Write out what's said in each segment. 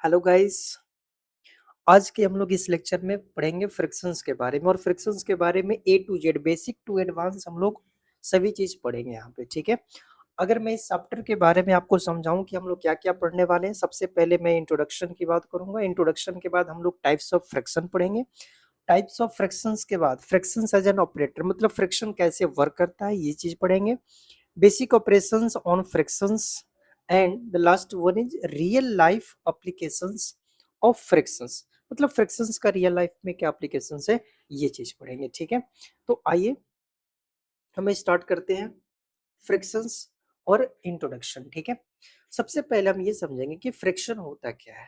Hello guys. आज के हम लोग इस लेक्चर में पढ़ेंगे फ्रिक्शंस के बारे में और फ्रिक्शंस के बारे में A to Z basic to advance हम लोग सभी चीज पढ़ेंगे यहाँ पे। ठीक है, अगर मैं इस चैप्टर के बारे में आपको समझाऊं कि हम लोग क्या क्या पढ़ने वाले हैं, सबसे पहले मैं इंट्रोडक्शन की बात करूंगा। इंट्रोडक्शन के बाद हम लोग टाइप्स ऑफ फ्रिक्शन पढ़ेंगे। टाइप्स ऑफ फ्रिक्शंस के बाद फ्रिक्शंस एज एन ऑपरेटर, मतलब फ्रिक्शन कैसे वर्क करता है, ये चीज पढ़ेंगे। Basic operations on frictions and the last one is real life applications of frictions, मतलब फ्रिक्शंस का रियल लाइफ में क्या एप्लीकेशंस है, ये चीज पढ़ेंगे। ठीक है, तो आइए हमें स्टार्ट करते हैं फ्रिक्शंस और इंट्रोडक्शन। ठीक है, सबसे पहले हम ये समझेंगे कि फ्रिक्शन होता क्या है।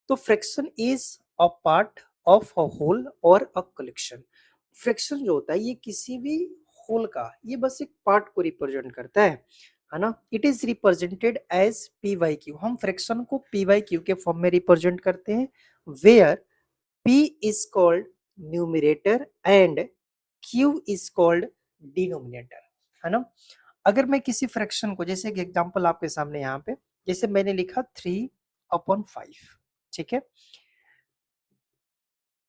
तो fraction is a part of a whole और अ कलेक्शन। फ्रिक्शन जो होता है ये किसी भी होल का, ये बस एक पार्ट को रिप्रेजेंट करता है ना। It is represented as P by Q. हम फ्रिक्शन को पी वाई क्यू के फॉर्म में रिप्रेजेंट करते हैं, where P is called numerator and Q is called denominator, है ना। अगर मैं किसी फ्रैक्शन को, जैसे एक एग्जांपल आपके सामने यहाँ पे, जैसे मैंने लिखा 3/5, ठीक है,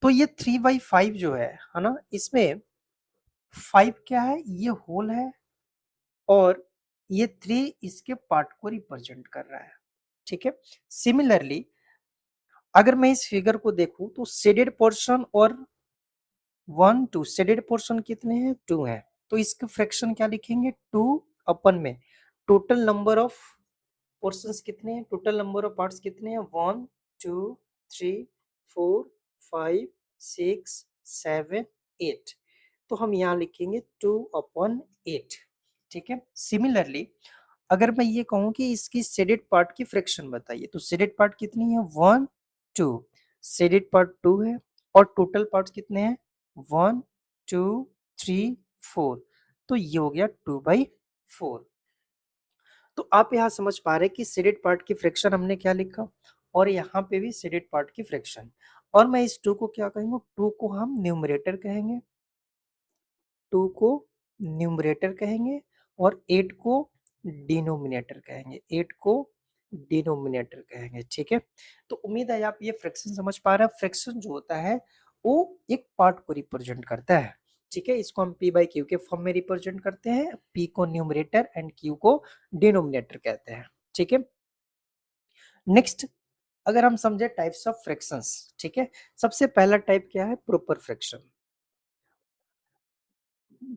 तो ये 3/5 जो है ना, इसमें 5 क्या है, ये होल है और ये 3 इसके पार्ट को रिप्रेजेंट कर रहा है। ठीक है, सिमिलरली अगर मैं इस फिगर को देखूं तो शेडेड पोर्शन और 1 2 शेडेड पोर्शन कितने हैं, 2 है, तो इसका फ्रैक्शन क्या लिखेंगे, 2 अपन में टोटल नंबर ऑफ पोर्शंस कितने हैं, टोटल नंबर ऑफ पार्ट्स कितने हैं, 1 2 3 4 5 6 7 8, तो हम यहाँ लिखेंगे 2/8। ठीक है, सिमिलरली अगर मैं ये कहूँ कि इसकी शेडेड पार्ट की फ्रैक्शन बताइए, तो शेडेड पार्ट कितनी है, 1 2, शेडेड पार्ट 2 है और टोटल पार्ट्स कितने हैं, 1 2 3 4, तो ये हो गया 2/4। तो आप यहाँ समझ पा रहे हैं कि शेडेड पार्ट की फ्रैक्शन हमने क्या लिखा, और यहाँ पे भी शेडेड पार्ट की फ्रैक्शन। और मैं इस 2 को क्या कहेंगे, 2 को हम न्यूमरेटर कहेंगे, 2 को न्यूमरेटर कहेंगे और 8 को डिनोमिनेटर कहेंगे, 8 को डिनोमिनेटर कहेंगे। ठीक है, तो उम्मीद है आप ये फ्रैक्शन समझ पा रहे हैं। फ्रैक्शन जो होता है वो एक पार्ट को रिप्रेजेंट करता है। ठीक है, इसको हम p बाई क्यू के फॉर्म में रिप्रेजेंट करते हैं, p को न्यूमरेटर एंड q को डिनोमिनेटर कहते हैं। ठीक है, नेक्स्ट अगर हम समझे टाइप्स ऑफ फ्रैक्शंस, ठीक है, सबसे पहला टाइप क्या है, proper fraction.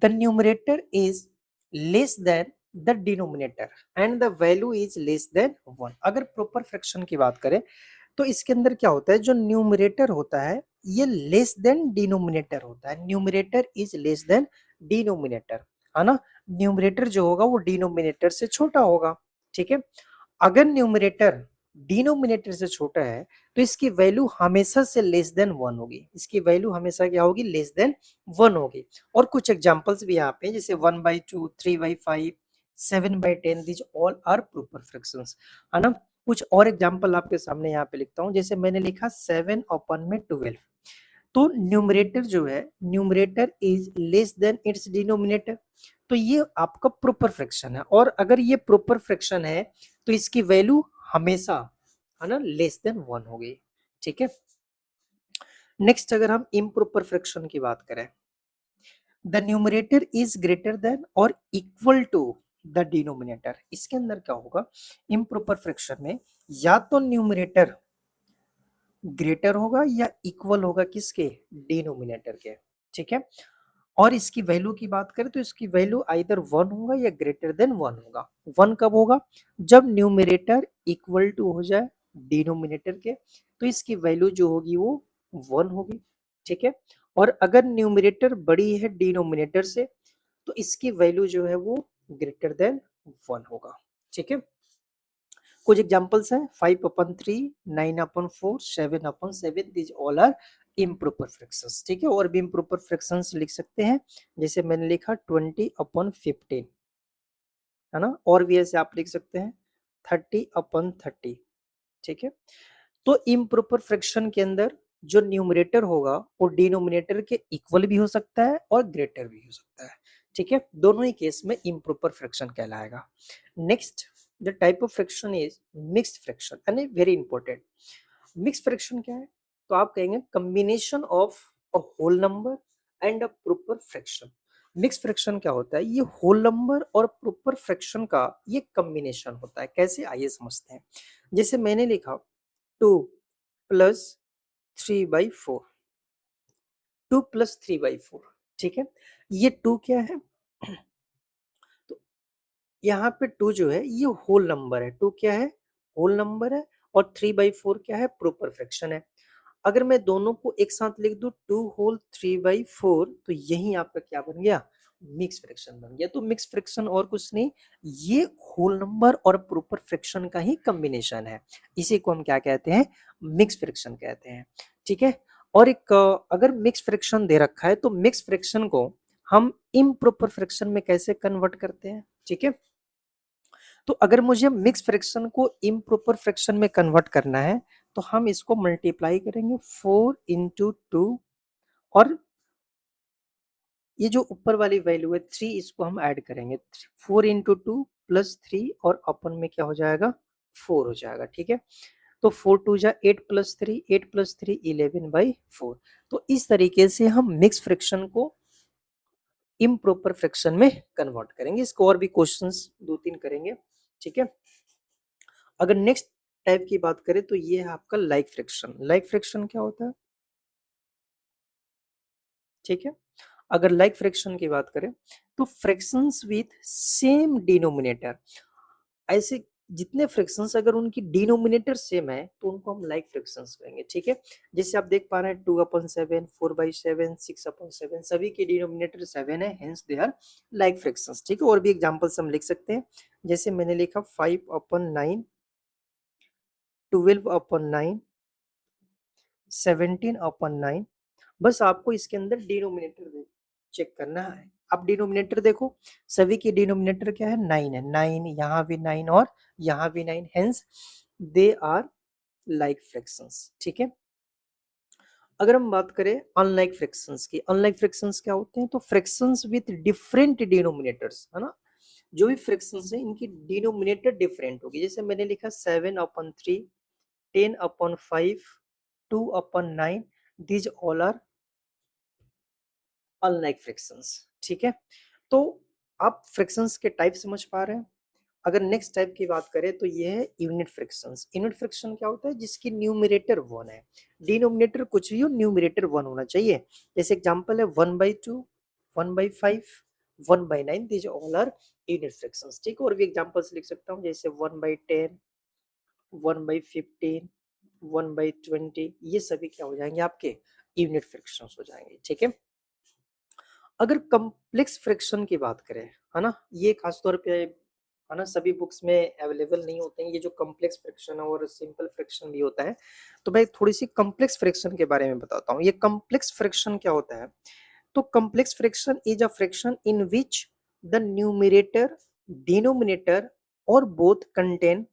The numerator is less than the denominator and the value is less than 1। अगर प्रॉपर फ्रैक्शन की बात करें तो इसके अंदर क्या होता है, जो न्यूमरेटर होता है ये लेस देन डिनोमिनेटर होता है, numerator is less than denominator, है ना। न्यूमरेटर जो होगा वो डिनोमिनेटर से छोटा होगा। ठीक है, अगर न्यूमरेटर डिनोमिनेटर से छोटा है तो इसकी वैल्यू हमेशा से लेस देन 1 होगी, इसकी वैल्यू हमेशा क्या होगी, लेस देन 1 होगी। और कुछ एग्जांपल्स भी यहाँ पे जैसे 1/2, 3/5, 7/10, these all are proper fractions, है ना। कुछ और एग्जांपल आपके सामने यहाँ पे लिखता हूँ, जैसे मैंने लिखा 7/12, तो न्यूमरेटर जो है, numerator is less than it's denominator, तो ये आपका प्रॉपर फ्रैक्शन है। और अगर ये प्रॉपर फ्रैक्शन है तो इसकी वैल्यू हमेशा, है ना, लेस देन 1 होगी। ठीक है, नेक्स्ट अगर हम इम्प्रॉपर फ्रैक्शन की बात करें, the numerator is greater than और इक्वल टू द डिनोमिनेटर, इसके अंदर क्या होगा, इम्प्रॉपर फ्रैक्शन में या तो न्यूमरेटर ग्रेटर होगा या इक्वल होगा किसके, डिनोमिनेटर के। ठीक है, और इसकी वैल्यू की बात करें तो इसकी वैल्यू आइदर 1 होगा या ग्रेटर देन 1 होगा। 1 कब होगा, जब न्यूमरेटर इक्वल टू हो जाए डिनोमिनेटर के, तो इसकी वैल्यू जो होगी वो 1 होगी। ठीक है, और अगर न्यूमरेटर बड़ी है डिनोमिनेटर से तो इसकी वैल्यू जो है वो ग्रेटर देन 1 होगा। ठीक है, कुछ एग्जांपल्स हैं, 5/3, 9/4, 7/7, these all are improper fractions. ठीक है, और भी इम्प्रॉपर फ्रैक्शंस लिख सकते हैं, जैसे मैंने लिखा 20/15, है ना, और भी ऐसे आप लिख सकते हैं 30/30। ठीक है, तो इम्प्रॉपर फ्रैक्शन के अंदर जो न्यूमरेटर होगा वो डिनोमिनेटर के इक्वल भी हो सकता है और ग्रेटर भी हो सकता है। ठीक है, दोनों ही केस में इम्प्रॉपर फ्रैक्शन कहलाएगा। Next the type of fraction is mixed fraction यानी वेरी इंपॉर्टेंट। मिक्स्ड फ्रैक्शन क्या है? तो आप कहेंगे combination of a whole number and a proper fraction. Mix fraction क्या होता है? ये होल नंबर और प्रॉपर फ्रैक्शन का ये कॉम्बिनेशन होता है। कैसे, आइए समझते हैं। जैसे मैंने लिखा 2 प्लस 3/4, 2 प्लस 3/4, ठीक है। ये 2 क्या है? तो यहाँ पे 2 जो है ये होल नंबर है। 2 क्या है? होल नंबर है। और 3/4 क्या है? प्रॉपर फ्रैक्शन है। अगर मैं दोनों को एक साथ लिख दूं 2 होल 3/4, तो यही आपका क्या बन गया? मिक्स फ्रैक्शन बन गया। तो मिक्स फ्रैक्शन और कुछ नहीं, ये होल नंबर और प्रॉपर फ्रैक्शन का ही कॉम्बिनेशन है। इसी को हम क्या कहते हैं? मिक्स फ्रैक्शन कहते हैं, ठीक है। और एक अगर मिक्स फ्रैक्शन दे रखा है तो मिक्स फ्रैक्शन को हम इम्प्रॉपर फ्रैक्शन में कैसे कन्वर्ट करते हैं, ठीक है। तो अगर मुझे मिक्स फ्रैक्शन को इम्प्रॉपर फ्रैक्शन में कन्वर्ट करना है तो हम इसको मल्टीप्लाई करेंगे 4 into 2, और ये जो ऊपर वाली वैल्यू है 3, इसको हम ऐड करेंगे। 4 into 2 प्लस 3 और अपन में क्या हो जाएगा? 4 हो जाएगा, ठीक है। तो 4 2 8 प्लस 3, 8 प्लस 3 11/4। तो इस तरीके से हम मिक्स फ्रैक्शन को इम्प्रॉपर फ्रैक्शन में कन्वर्ट करेंगे। इसको और भी क्वेश्चंस 2 3 करेंगे, ठीक है। अगर नेक्स्ट टाइप की बात करें तो ये है आपका लाइक फ्रैक्शन। लाइक फ्रैक्शन क्या होता है, ठीक है। अगर लाइक फ्रैक्शन की बात करें तो फ्रैक्शंस विथ सेम डिनोमिनेटर, ऐसे जितने फ्रैक्शंस अगर उनकी डिनोमिनेटर सेम है तो उनको हम लाइक फ्रैक्शंस कहेंगे, ठीक है। जैसे आप देख पा रहे हैं 2/7, 4/7, 6/7, सभी के डिनोमिनेटर 7 है, hence they are like fractions, ठीक है। और भी एग्जांपल्स हम लिख सकते हैं। जैसे मैंने लिखा 5/9, 12/9, 17/9। बस आपको इसके अंदर डिनोमिनेटर चेक करना है। आप डिनोमिनेटर देखो, सभी की डिनोमिनेटर क्या है? 9 है। 9, यहाँ भी 9 और यहाँ भी 9, hence they are like fractions, ठीक है। अगर हम बात करें अनलाइक फ्रैक्शंस की, अनलाइक फ्रैक्शंस क्या होते हैं? तो फ्रैक्शंस विथ डिफरेंट डिनोमिनेटर्स, है ना। जो भी फ्रैक्शंस है इनकी डिनोमिनेटर डिफरेंट होगी। जैसे मैंने लिखा 7/3, 10/5, 2/9, these all are unlike fractions, ठीक है। तो आप फ्रैक्शंस के टाइप समझ पा रहे हैं। अगर नेक्स्ट टाइप की बात करें तो ये है यूनिट फ्रैक्शंस। यूनिट फ्रैक्शन क्या होता है? जिसकी न्यूमरेटर 1 है, डिनोमिनेटर कुछ भी हो, न्यूमरेटर 1 होना चाहिए। जैसे एग्जांपल है 1/2, 1/5, 1/9, these all are unit fractions, ठीक है। और भी एग्जांपल्स लिख सकता हूँ जैसे 1/10, 1/15, 1/20, ये सभी क्या हो जाएंगे? आपके यूनिट फ्रैक्शंस हो जाएंगे, ठीक है। अगर कॉम्प्लेक्स फ्रैक्शन की बात करें, है ना, ये खास तौर पे है ना, सभी बुक्स में अवेलेबल नहीं होते हैं ये जो कॉम्प्लेक्स फ्रैक्शन है, और सिंपल फ्रैक्शन भी होता है। तो मैं थोड़ी सी कॉम्प्लेक्स फ्रैक्शन के बारे में बताता हूँ। ये कॉम्प्लेक्स फ्रैक्शन क्या होता है? तो complex fraction is a fraction in which the numerator, denominator और बोथ कंटेन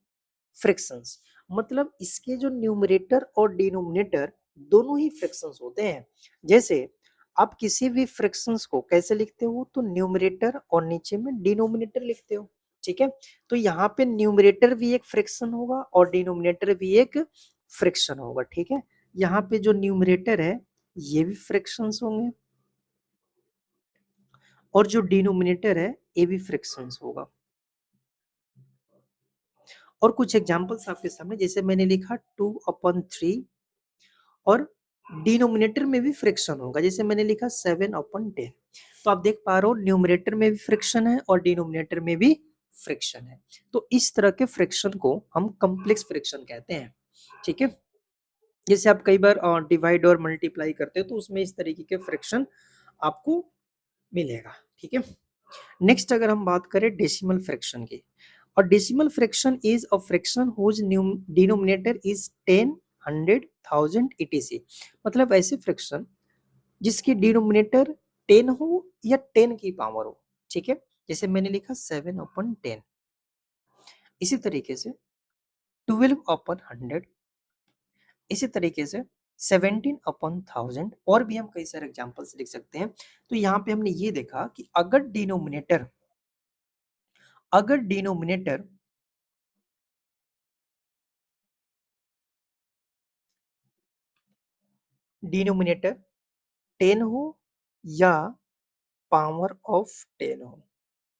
फ्रैक्शंस। मतलब इसके जो न्यूमरेटर और डिनोमिनेटर दोनों ही फ्रैक्शंस होते हैं। जैसे आप किसी भी फ्रैक्शंस को कैसे लिखते हो? तो न्यूमरेटर और नीचे में डिनोमिनेटर लिखते हो, ठीक है। तो यहाँ पे न्यूमरेटर भी एक फ्रैक्शन होगा और डिनोमिनेटर भी एक फ्रैक्शन होगा, ठीक है। यहाँ पे जो न्यूमरेटर है ये भी फ्रैक्शंस होंगे, और जो डिनोमिनेटर है ये भी फ्रैक्शंस होगा। और कुछ एग्जांपल्स आपके सामने, जैसे मैंने लिखा 2/3, और डिनोमिनेटर में भी फ्रैक्शन होगा। जैसे मैंने लिखा 7/10। तो आप देख पा रहे हो न्यूमरेटर में भी फ्रैक्शन है और डिनोमिनेटर में भी फ्रैक्शन है। तो इस तरह के फ्रैक्शन को हम कॉम्प्लेक्स फ्रैक्शन कहते हैं, ठीक है। जैसे आप कई बार डिवाइड और मल्टीप्लाई करते हो तो उसमें इस तरीके के फ्रैक्शन आपको मिलेगा, ठीक है। नेक्स्ट अगर हम बात करें डेसिमल फ्रैक्शन की, और decimal fraction is a fraction whose denominator is 10, 100, 1000 etc। मतलब ऐसे फ्रैक्शन जिसकी डिनोमिनेटर 10 हो या 10 की पावर हो, ठीक है। जैसे मैंने लिखा 7/10। इसी तरीके से 12/100, इसी तरीके से 17/1000, और भी हम कई सारे एग्जांपल्स लिख सकते हैं। तो यहाँ पे हमने ये देखा कि अगर डिनोमिनेटर डिनोमिनेटर 10 हो या पावर ऑफ 10 हो,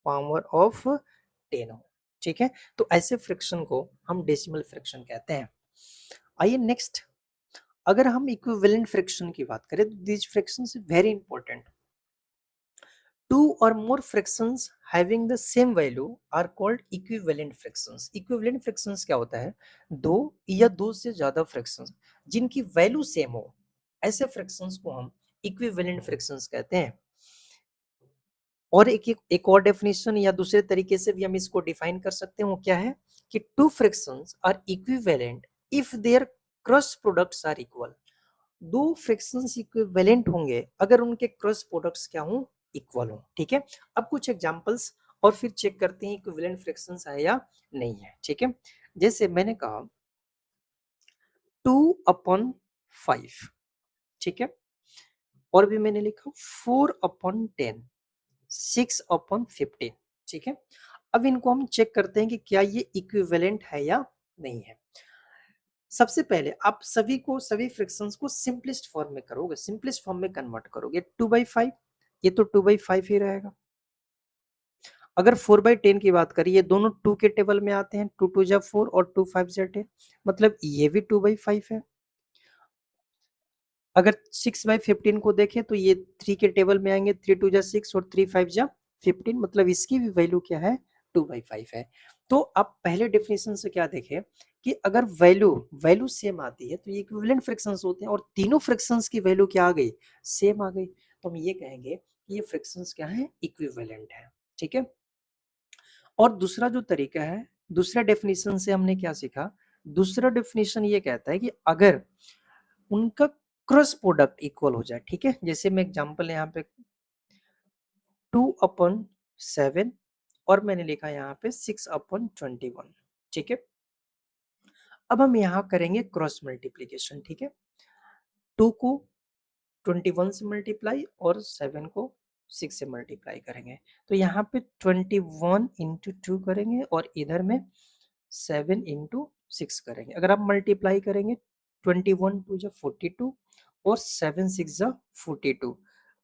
पावर ऑफ 10 हो, ठीक है। तो ऐसे फ्रैक्शन को हम डेसिमल फ्रैक्शन कहते हैं। आइए नेक्स्ट, अगर हम इक्विवेलेंट फ्रैक्शन की बात करें तो this fraction is very important. Two or more fractions having the same value are called equivalent fractions. Equivalent fractions क्या होता है? दो या दो से ज्यादा fractions जिनकी वैल्यू सेम हो, ऐसे fractions को हम equivalent fractions कहते हैं। और एक और डेफिनेशन या दूसरे तरीके से भी हम इसको डिफाइन कर सकते हैं, वो क्या है कि two fractions are equivalent if their cross products are equal. दो फ्रैक्शंस इक्विवेलेंट होंगे अगर उनके क्रॉस प्रोडक्ट्स क्या हो, इक्वल हो, ठीक है। अब कुछ एग्जांपल्स और फिर चेक करते हैं इक्विवेलेंट फ्रैक्शंस है या नहीं है, ठीक है। जैसे मैंने कहा 2/5, ठीक है, और भी मैंने लिखा 4/10, 6/15, ठीक है। अब इनको हम चेक करते हैं कि क्या ये इक्विवेलेंट है या नहीं है। सबसे पहले आप सभी फ्रैक्शंस को सिंपलेस्ट फॉर्म में करोगे, सिंपलेस्ट फॉर्म में कन्वर्ट करोगे। 2/5, ये तो 2/5 ही रहेगा। अगर 4/10 की बात करें, ये दोनों 2 के टेबल में आते हैं, 2 2 जा 4 और 2 5 जा 10, मतलब ये भी 2/5 है। अगर 6/15 को देखें तो ये 3 के टेबल में आएंगे, 3 2 जा 6 और 3 5 जा 15, मतलब इसकी भी वैल्यू क्या है, 2/5 है। तो आप पहले डेफिनेशन से क्या देखें कि अगर वैल्यू वैल्यू सेम आती है तो ये इक्विवेलेंट फ्रैक्शंस होते हैं, और तीनों फ्रैक्शंस की वैल्यू क्या आ गई, सेम आ गई, तो हम ये कहेंगे कि ये फ्रैक्शंस क्या है, इक्विवेलेंट है, ठीक है। और दूसरा जो तरीका है, दूसरा डेफिनेशन से हमने क्या सीखा, दूसरा डेफिनेशन ये कहता है कि अगर उनका क्रॉस प्रोडक्ट इक्वल हो जाए, ठीक है। जैसे मैं एग्जांपल यहाँ पे 2/7 और मैंने लिखा यहाँ पे 6/21, ठीक है। अब हम यहाँ करेंगे क्रॉस मल्टीप्लीकेशन, ठीक है। 2 को 21 से मल्टीप्लाई और 7 को 6 से मल्टीप्लाई करेंगे, तो यहाँ पे 21 इंटू 2 करेंगे और इधर में 7 इंटू 6 करेंगे। अगर आप मल्टीप्लाई करेंगे 21 2 जा 42 और 7 6 जा 42,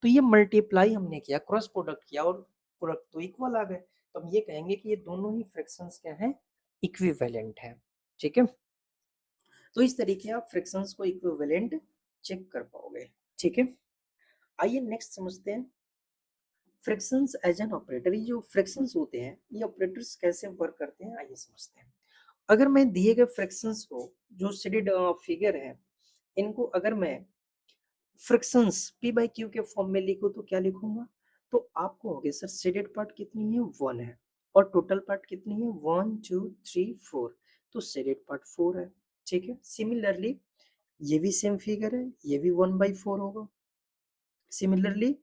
तो ये मल्टीप्लाई हमने किया, क्रॉस प्रोडक्ट किया और प्रोडक्ट तो इक्वल आ गए, तो हम ये कहेंगे कि ये दोनों ही फ्रैक्शंस क्या हैं, इक्विवेलेंट है, ठीक है। तो इस तरीके आप फ्रैक्शंस को इक्विवेलेंट चेक कर पाओगे, ठीक है। आइए नेक्स्ट समझते हैं फ्रैक्शंस एज एन ऑपरेटर। ये जो फ्रैक्शंस होते हैं ये ऑपरेटर्स कैसे वर्क करते हैं, आइए समझते हैं। अगर मैं दिए गए फ्रैक्शंस को, जो शेडेड फिगर है, इनको अगर मैं फ्रैक्शंस p बाई क्यू के फॉर्म में लिखूं तो क्या लिखूंगा, तो आपको होगे सर शेडेड पार्ट कितनी है, 1 है, और टोटल पार्ट कितनी है, 1 2 3 4, तो शेडेड पार्ट 4 है, ठीक है। सिमिलरली ये भी सेम फिगर है, ये भी 1/4 होगा, सिमिलरली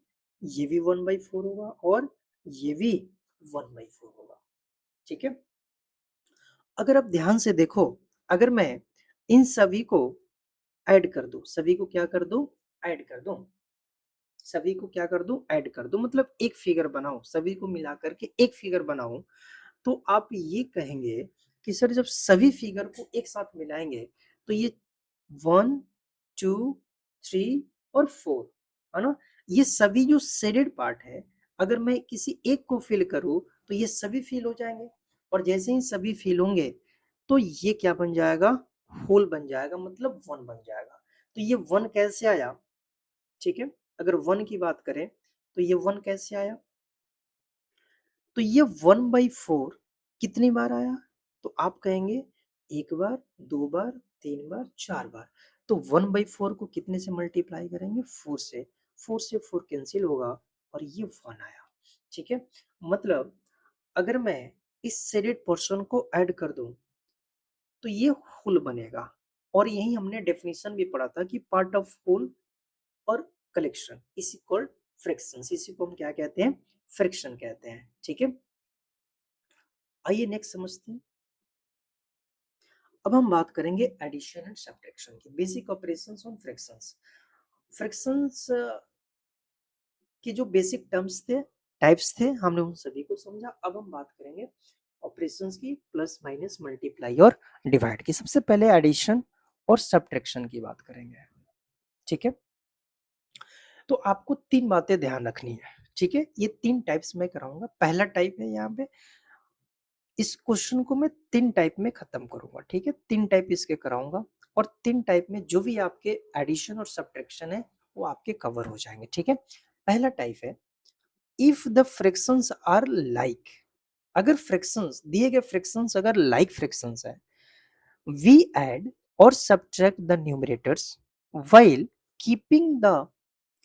ये भी 1/4 होगा और ये भी 1/4 होगा, ठीक है। अगर आप ध्यान से देखो, अगर मैं इन सभी को ऐड कर दूं, सभी को क्या कर दूं, ऐड कर दूं, सभी को क्या कर दूं, ऐड कर दूं, मतलब एक फिगर बनाओ, सभी को मिला करके एक फिगर बनाओ, तो आप ये कहेंगे कि सर जब सभी फिगर को एक साथ मिलाएंगे तो ये 1 2 3 और 4 है ना, ये सभी जो शेडेड पार्ट है, अगर मैं किसी एक को फिल करूं तो ये सभी फिल हो जाएंगे, और जैसे ही सभी फिल होंगे तो ये क्या बन जाएगा, होल बन जाएगा, मतलब 1 बन जाएगा। तो ये 1 कैसे आया, ठीक है। अगर 1 की बात करें तो ये 1 कैसे आया, तो ये 1/4 कितनी बार आया, तो आप कहेंगे एक बार, दो बार, तीन बार, चार बार, तो 1/4 को कितने से मल्टीप्लाई करेंगे, 4 से, 4 से 4 कैंसिल होगा और ये 1 आया, ठीक है। मतलब अगर मैं इस शेडेड पोर्शन को ऐड कर दूं तो ये होल बनेगा, और यही हमने डेफिनेशन भी पढ़ा था कि पार्ट ऑफ होल और कलेक्शन इज इक्वल फ्रैक्शंस, इसी को हम क्या कहते हैं, फ्रैक्शन कहते हैं, ठीक है। आइए नेक्स्ट समझते हैं। अब हम बात करेंगे एडिशन एंड सब्ट्रैक्शन की, basic operations on fractions. Fractions के जो बेसिक टर्म्स थे, टाइप्स थे, हमने उन सभी को समझा। अब हम बात करेंगे ऑपरेशंस की, प्लस माइनस मल्टीप्लाई और डिवाइड की। सबसे पहले एडिशन और सब्ट्रैक्शन की बात करेंगे, ठीक है। तो आपको 3 बातें ध्यान रखनी है, ठीक है? ये 3 टाइप्स मैं कराऊँगा। पहला टाइप है यहाँ पे, इस क्वेश्चन को मैं 3 टाइप में खत्म करूँगा, ठीक है? 3 टाइप इसके कराऊँगा और 3 टाइप में जो भी आपके एडिशन और सब्ट्रैक्शन है, वो आपके कवर हो जाएँगे, ठीक है? पहला टाइप है, if the fractions are like, अगर फ्रैक्शंस दिए गए फ्रैक्शंस अगर लाइक फ्रैक्शंस है, वी ऐड और subtract the numerators while keeping the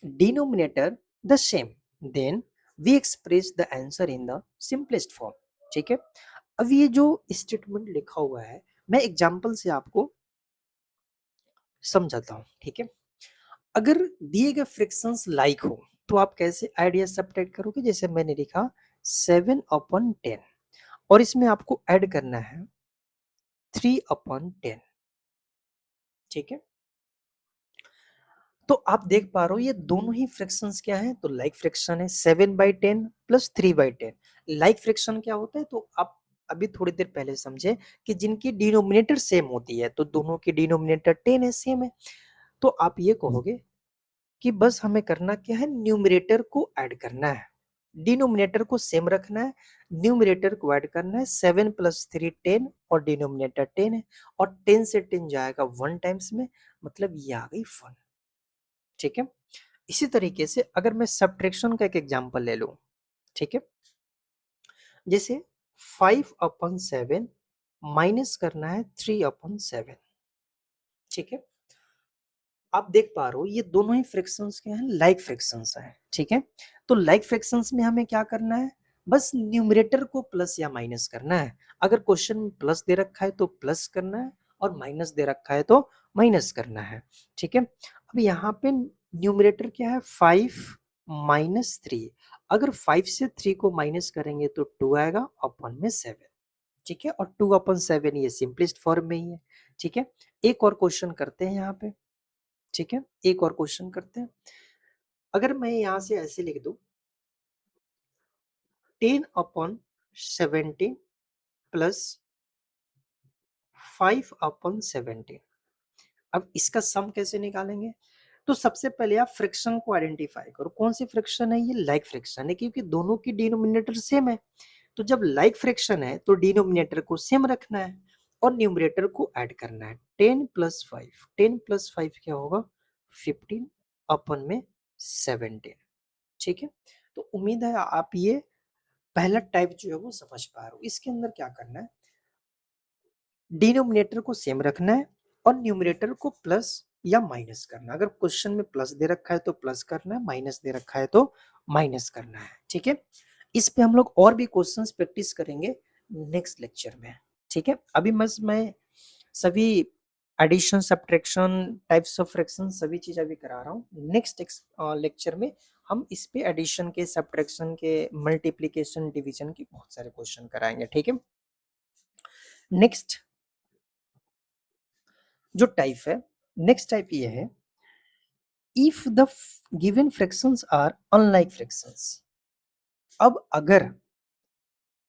denominator the same, then we express the answer in the simplest form, ठीक है? अब ये जो स्टेटमेंट लिखा हुआ है, मैं एग्जांपल से आपको समझाता हूँ, ठीक है? अगर दिए गए फ्रैक्शंस लाइक हो तो आप कैसे ऐड या सब्ट्रैक्ट करोगे? जैसे मैंने लिखा 7/10 और इसमें आपको ऐड करना है 3/10, ठीक है? तो आप देख पा रहे हो ये दोनों ही फ्रैक्शंस क्या है? तो लाइक फ्रैक्शन है 7/10 प्लस 3/10। लाइक फ्रैक्शन क्या होता है? तो आप अभी थोड़ी देर पहले समझे कि जिनकी डिनोमिनेटर सेम होती है, तो दोनों की डिनोमिनेटर 10 है, सेम है। तो आप ये कहोगे कि बस हमें करना क्या है? न्यूमरेटर को ऐड करना है, डिनोमिनेटर को सेम रखना है, न्यूमरेटर को ऐड करना है। 7 प्लस 3 10 और डिनोमिनेटर 10 है और 10 से 10 जाएगा 1 टाइम्स में, मतलब ये आ गई 1, ठीक है? इसी तरीके से अगर मैं सब्ट्रैक्शन का एक एग्जांपल ले लूं, ठीक है? जैसे 5/7 माइनस करना है 3/7, ठीक है? आप देख पा रहे हो ये दोनों ही फ्रैक्शंस क्या हैं? लाइक फ्रैक्शंस हैं, ठीक है? तो लाइक फ्रैक्शंस में हमें क्या करना है? बस न्यूमरेटर को प्लस या माइनस करना है। अगर क्वेश्चन में प्लस दे रखा है तो प्लस करना है और माइनस दे रखा है तो माइनस करना है, ठीक है? अब यहाँ पे न्यूमरेटर क्या है? 5 - 3। अगर 5 से 3 को माइनस करेंगे तो 2 आएगा, अपन में 7, ठीक है? और 2/7 ये सिंपलेस्ट फॉर्म में ही है, ठीक है? एक और क्वेश्चन करते हैं यहाँ पे, ठीक है? एक और क्वेश्चन करते हैं। अगर मैं यहाँ से ऐसे लिख दूं 10/17 प्लस 5/17, अब इसका सम कैसे निकालेंगे? तो सबसे पहले आप फ्रैक्शन को आइडेंटिफाई करो। कौन सी फ्रैक्शन है? ये लाइक फ्रैक्शन है, क्योंकि दोनों की डिनोमिनेटर सेम है। तो जब लाइक फ्रैक्शन है तो डिनोमिनेटर को सेम रखना है और न्यूमरेटर को ऐड करना है। 10 + 5, 10 + 5 क्या होगा? 15 अपन में 17, ठीक है? तो उम्मीद है आप ये पहला टाइप जो है वो समझ पा रहे हो। इसके अंदर क्या करना है? डिनोमिनेटर को सेम रखना है और न्यूमरेटर को प्लस या माइनस करना है। अगर क्वेश्चन में प्लस दे रखा है तो प्लस करना है, माइनस दे रखा है तो माइनस करना है, ठीक है? इस पे हम लोग और भी क्वेश्चंस प्रैक्टिस करेंगे नेक्स्ट लेक्चर में, ठीक है? अभी बस मैं सभी addition subtraction types of fraction सभी चीज अभी करा रहा हूँ। नेक्स्ट लेक्चर में हम इस पे एडिशन के, सब्ट्रैक्शन के, मल्टीप्लिकेशन, डिवीजन के बहुत सारे क्वेश्चन कराएंगे, ठीक है? नेक्स्ट जो टाइप है, नेक्स्ट टाइप ये है, if the given fractions are unlike fractions. अब अगर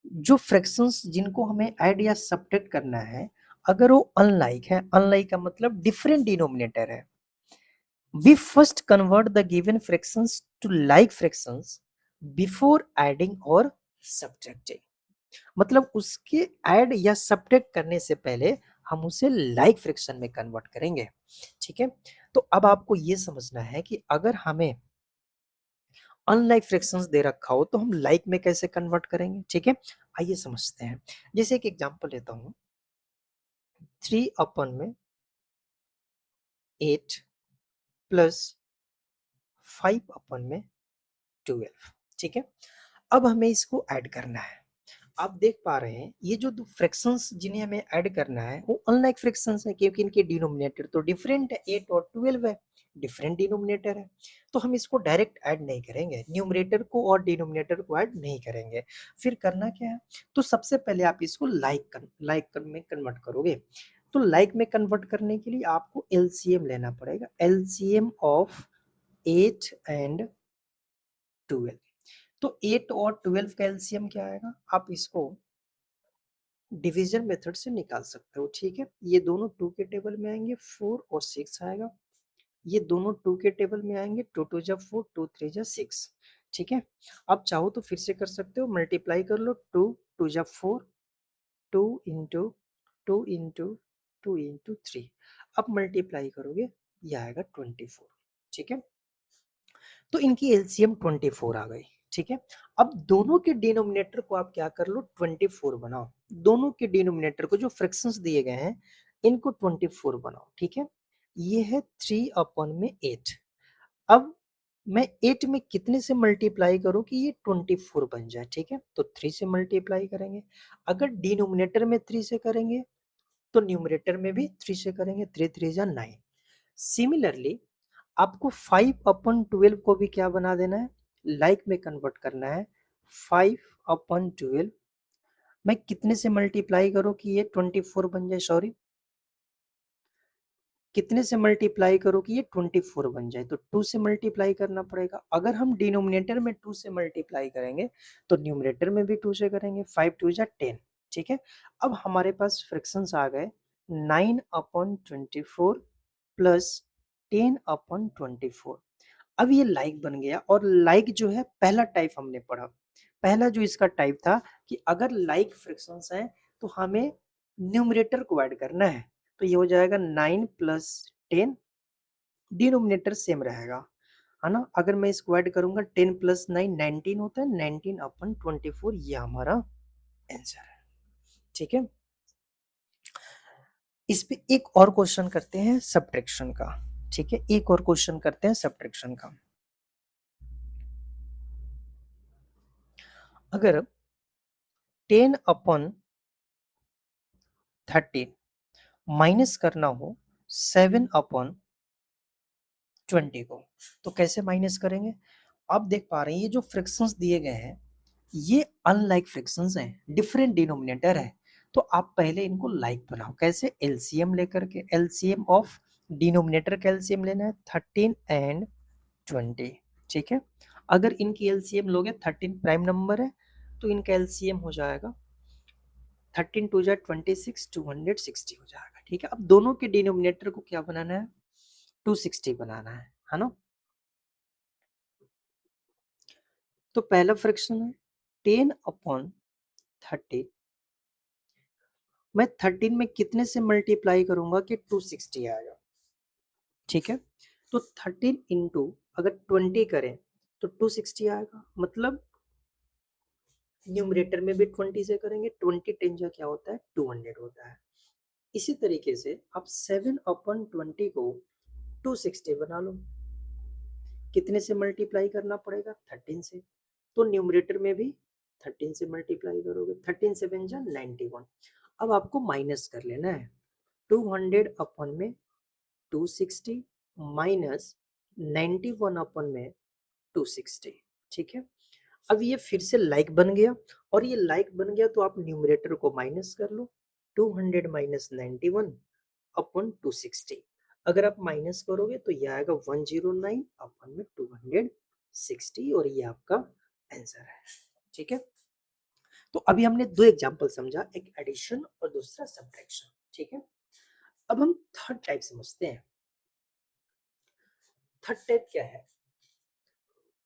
जो फ्रैक्शंस जिनको हमें ऐड या सब्ट्रैक्ट करना है, अगर वो अनलाइक है, अनलाइक का मतलब डिफरेंट डिनोमिनेटर है, we first convert the given fractions to like fractions before adding or subtracting। मतलब उसके ऐड या सब्ट्रैक्ट करने से पहले हम उसे लाइक फ्रैक्शन में कन्वर्ट करेंगे, ठीक है? तो अब आपको ये समझना है कि अगर हमें अनलाइक फ्रैक्शंस दे रखा हो तो हम लाइक में कैसे कन्वर्ट करेंगे, ठीक है? आइए समझते हैं। जैसे एक एग्जांपल लेता हूं, 3/8 प्लस 5/12, ठीक है? अब हमें इसको ऐड करना है। आप देख पा रहे हैं ये जो दो फ्रैक्शंस जिन्हें हमें ऐड करना है वो अनलाइक फ्रैक्शंस है, क्योंकि इनके डिनोमिनेटर तो डिफरेंट है, 8 और 12 है, डिफरेंट डिनोमिनेटर है। तो हम इसको डायरेक्ट ऐड नहीं करेंगे, न्यूमरेटर को और डिनोमिनेटर को ऐड नहीं करेंगे। फिर करना क्या है? तो सबसे पहले आप इसको लाइक में कन्वर्ट करोगे। तो लाइक में कन्वर्ट करने के लिए आपको एलसीएम लेना पड़ेगा, एलसीएम ऑफ 8 एंड 12। तो 8 और 12 का एलसीएम क्या आएगा? आप इसको डिवीजन मेथड से निकाल सकते हो, ठीक है? ये दोनों 2 के टेबल में आएंगे, 4 और 6 आएगा। ये दोनों 2 के टेबल में आएंगे, 2 2 जा 4, 2 3 जा 6। ठीक है, अब चाहो तो फिर से कर सकते हो, मल्टीप्लाई कर लो, 2 2 जा 4, 2 इंटू 2 इंटू 2 इंटू 3। अब मल्टीप्लाई करोगे ये आएगा 24। ठीक है, तो इनकी एलसीएम 24 आ गई। ठीक है, अब दोनों के डिनोमिनेटर को आप क्या कर लो, 24 बनाओ। दोनों के डिनोमिनेटर को जो फ्रैक्शंस दिए गए हैं इनको 24 बनाओ। ठीक है, ये है 3 अपन में 8। अब मैं 8 में कितने से मल्टीप्लाई करूं कि ये 24 बन जाए। ठीक है, तो 3 से मल्टीप्लाई करेंगे। अगर डिनोमिनेटर में 3 से करेंगे तो न्यूमरेटर में भी 3 से करेंगे, 3 3 जा 9। सिमिलरली आपको 5/12 को भी क्या बना देना है, लाइक में कन्वर्ट करना है। 5/12 मैं कितने से मल्टीप्लाई करूं कि ये 24 बन जाए, सॉरी कितने से मल्टीप्लाई करो कि ये 24 बन जाए, तो 2 से मल्टीप्लाई करना पड़ेगा। अगर हम डिनोमिनेटर में 2 से मल्टीप्लाई करेंगे तो न्यूमरेटर में भी 2 से करेंगे। 5 2 जा 10। ठीक है, अब हमारे पास फ्रैक्शंस आ गए 9/24 प्लस 10/24। अब ये लाइक बन गया, और लाइक जो है पहला टाइप हमने पढ़ा। पहला जो इसका टाइप था कि अगर लाइक फ्रैक्शंस हैं तो हमें न्यूमरेटर को ऐड करना है, तो ये हो जाएगा 9 प्लस 10, डिनोमिनेटर सेम रहेगा, है ना। अगर मैं इसको ऐड करूंगा 10 प्लस 9 19 होता है, 19/24 ये हमारा आंसर है। ठीक है, इस पे एक और क्वेश्चन करते हैं सब्ट्रैक्शन का। ठीक है, एक और क्वेश्चन करते हैं सब्ट्रैक्शन का। अगर 10/13 माइनस करना हो 7/20 को, तो कैसे माइनस करेंगे। आप देख पा रहे हैं ये जो फ्रैक्शंस दिए गए हैं ये अनलाइक फ्रैक्शंस हैं, डिफरेंट डिनोमिनेटर है। तो आप पहले इनको लाइक बनाओ, कैसे, एलसीएम लेकर के। एलसीएम ऑफ डिनोमिनेटर का एलसीएम लेना है 13 एंड 20। ठीक है, अगर इनकी एलसीएम लोगे, 13 प्राइम नंबर है तो इनका एलसीएम हो जाएगा 13 2 जा 26, 260 हो जाएगा। ठीक है, अब दोनों के डिनोमिनेटर को क्या बनाना है, 260 बनाना है ना। तो पहला फ्रैक्शन है 10/30, मैं 13 में कितने से मल्टीप्लाई करूंगा कि 260 आएगा। ठीक है, तो 13 इंटू अगर 20 करें तो 260 आएगा, मतलब न्यूमरेटर में भी 20 से करेंगे, 20 10 जा क्या होता है, 200 होता है। इसी तरीके से आप 7/20 को 260 बना लो, कितने से मल्टीप्लाई करना पड़ेगा, 13 से। तो न्यूमरेटर में भी 13 से मल्टीप्लाई करोगे, 13 7 जा 91। अब आपको माइनस कर लेना है, 200 अपन में 260 माइनस 91 अपन में 260। ठीक है, अब ये फिर से लाइक बन गया, और ये लाइक बन गया तो आप न्यूमरेटर को माइनस कर लो, 200 माइनस 91 अपन 260। अगर आप माइनस करोगे तो ये आएगा 109 अपन में 260, और ये आपका आंसर है। ठीक है, तो अभी हमने दो एग्जांपल समझा, एक एडिशन और दूसरा सब्ट्रैक्शन। ठीक है, अब हम थर्ड टाइप समझते हैं। थर्ड टाइप क्या है,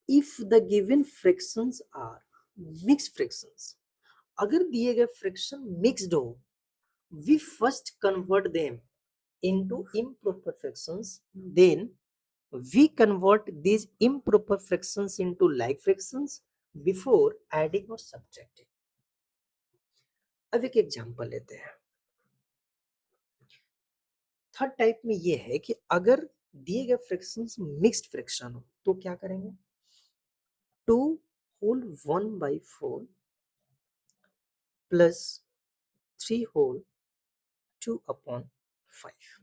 if the given fractions are mixed fractions, अगर दिए गए फ्रैक्शन मिक्स्ड हो, we first convert them into improper fractions, then we convert these improper fractions into like fractions before adding or subtracting। अब एक example लेते हैं। थर्ड टाइप में ये है कि अगर दिए गए फ्रैक्शंस मिक्स्ड फ्रैक्शन हो तो क्या करेंगे, 2 whole 1/4 प्लस 3 whole 2/5,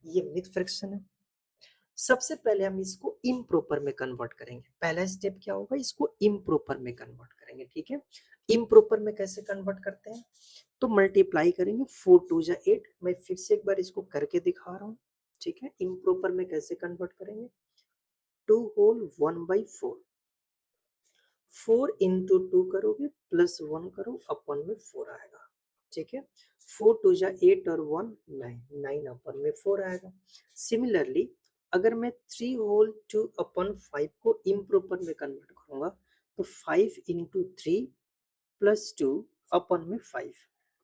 ये मिक्स्ड फ्रैक्शन है। सबसे पहले हम इसको इम्प्रॉपर में कन्वर्ट करेंगे। पहला स्टेप क्या होगा, इसको इम्प्रॉपर में कन्वर्ट करेंगे। ठीक है, इम्प्रॉपर में कैसे कन्वर्ट करते हैं, तो मल्टीप्लाई करेंगे, 4 2 जा 8। मैं फिर से एक बार इसको करके दिखा रहा हूँ। ठीक है, इम्प्रॉपर में कैसे कन्वर्ट करेंगे, 2 whole 1/4, 4 इंटू 2 करोगे प्लस 1 करो अपन में 4 आएगा। ठीक है, 4 2 जा 8 और 1 9, 9 अपन में 4 आएगा। सिमिलरली अगर मैं 3/2/5 को इम्प्रॉपर में कन्वर्ट करूंगा तो 5 × 3 + 2/5